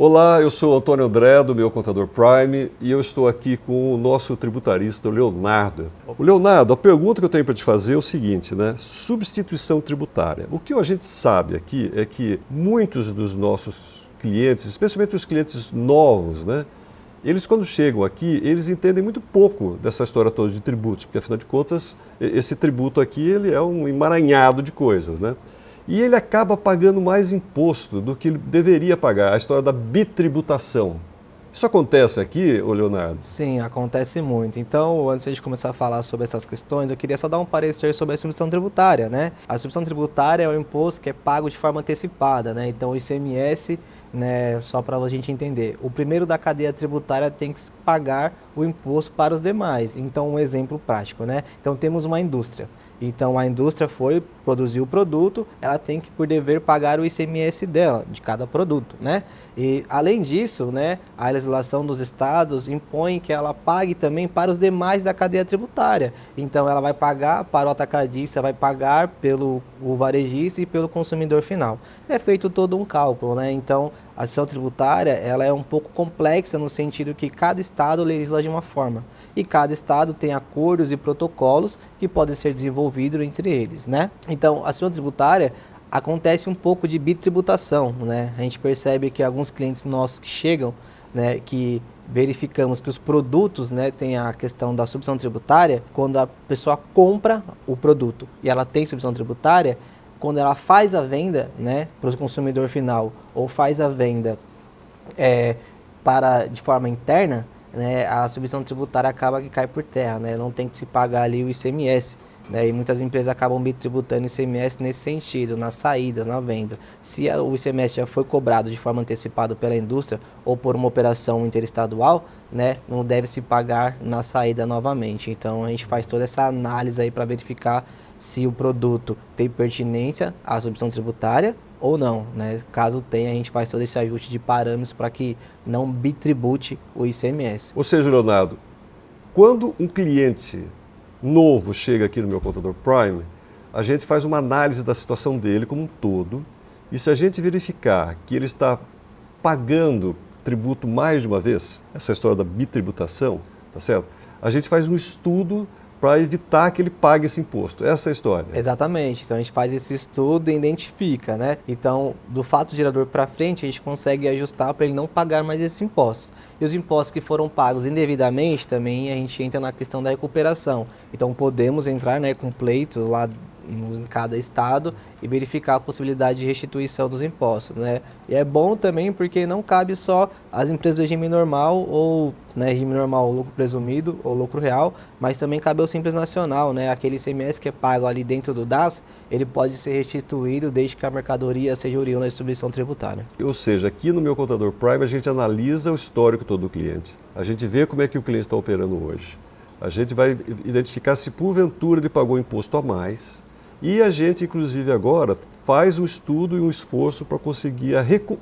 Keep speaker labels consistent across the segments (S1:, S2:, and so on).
S1: Olá, eu sou Antônio André, do Meu Contador Prime, e eu estou aqui com o nosso tributarista, o Leonardo. O Leonardo, a pergunta que eu tenho para te fazer é o seguinte, né? Substituição tributária. O que a gente sabe aqui é que muitos dos nossos clientes, especialmente os clientes novos, né? Eles, quando chegam aqui, eles entendem muito pouco dessa história toda de tributos, porque, afinal de contas, esse tributo aqui ele é um emaranhado de coisas, né? E ele acaba pagando mais imposto do que ele deveria pagar, a história da bitributação. Isso acontece aqui, ô Leonardo?
S2: Sim, acontece muito. Então, antes de começar a falar sobre essas questões, eu queria só dar um parecer sobre a substituição tributária, né? A substituição tributária é o imposto que é pago de forma antecipada, né? Então, o ICMS, né, só para a gente entender, o primeiro da cadeia tributária tem que pagar o imposto para os demais. Então, um exemplo prático, né? Então, temos uma indústria. Então, a indústria produziu o produto, ela tem que, por dever, pagar o ICMS dela, de cada produto, né? E, além disso, né, a legislação dos estados impõe que ela pague também para os demais da cadeia tributária. Então, ela vai pagar para o atacadista, vai pagar pelo o varejista e pelo consumidor final. É feito todo um cálculo, né? Então, a ação tributária, ela é um pouco complexa no sentido que cada estado legisla de uma forma. E cada estado tem acordos e protocolos que podem ser desenvolvidos entre eles, né? Então, a ação tributária acontece um pouco de bitributação, né? A gente percebe que alguns clientes nossos que chegam, né, que verificamos que os produtos, né, tem a questão da substituição tributária, quando a pessoa compra o produto e ela tem substituição tributária, quando ela faz a venda, né, para o consumidor final ou faz a venda de forma interna, né, a substituição tributária acaba que cai por terra, né, não tem que se pagar ali o ICMS, né, e muitas empresas acabam bitributando o ICMS nesse sentido, nas saídas, na venda. Se o ICMS já foi cobrado de forma antecipada pela indústria ou por uma operação interestadual, né, não deve se pagar na saída novamente. Então a gente faz toda essa análise aí para verificar se o produto tem pertinência à substituição tributária ou não, né? Caso tenha, a gente faz todo esse ajuste de parâmetros para que não bitribute o ICMS.
S1: Ou seja, Leonardo, quando um cliente novo chega aqui no Meu Contador Prime, a gente faz uma análise da situação dele como um todo, e se a gente verificar que ele está pagando tributo mais de uma vez, essa história da bitributação, tá certo? A gente faz um estudo para evitar que ele pague esse imposto. Essa é a história.
S2: Exatamente. Então a gente faz esse estudo e identifica, né? Então, do fato gerador para frente, a gente consegue ajustar para ele não pagar mais esses impostos. E os impostos que foram pagos indevidamente, também a gente entra na questão da recuperação. Então podemos entrar, né, com pleitos lá em cada estado e verificar a possibilidade de restituição dos impostos, né? E é bom também porque não cabe só às empresas do regime normal ou, né, regime normal, lucro presumido ou lucro real, mas também cabe ao Simples Nacional, né? Aquele ICMS que é pago ali dentro do DAS, ele pode ser restituído desde que a mercadoria seja oriunda de substituição tributária.
S1: Ou seja, aqui no Meu Contador Prime a gente analisa o histórico todo do cliente. A gente vê como é que o cliente está operando hoje. A gente vai identificar se porventura ele pagou imposto a mais. E a gente, inclusive agora, faz um estudo e um esforço para conseguir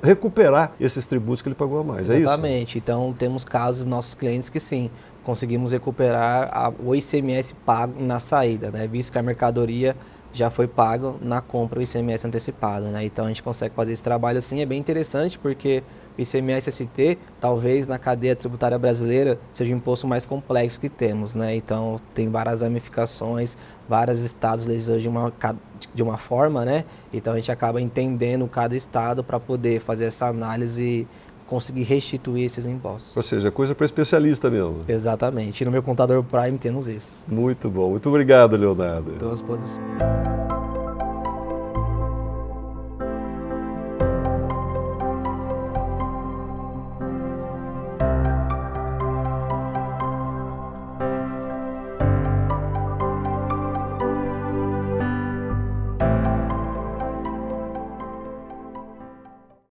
S1: recuperar esses tributos que ele pagou a mais.
S2: Exatamente.
S1: É isso?
S2: Então, temos casos dos nossos clientes que sim, conseguimos recuperar o ICMS pago na saída, né? Visto que a mercadoria já foi pago na compra o ICMS antecipado, né? Então, a gente consegue fazer esse trabalho sim, é bem interessante porque o ICMS-ST, talvez na cadeia tributária brasileira, seja o imposto mais complexo que temos, né? Então, tem várias ramificações, vários estados legislam de uma forma, né? Então, a gente acaba entendendo cada estado para poder fazer essa análise e conseguir restituir esses impostos.
S1: Ou seja, coisa para especialista mesmo.
S2: Exatamente. E no Meu Contador Prime temos isso.
S1: Muito bom. Muito obrigado, Leonardo.
S2: Estou à disposição.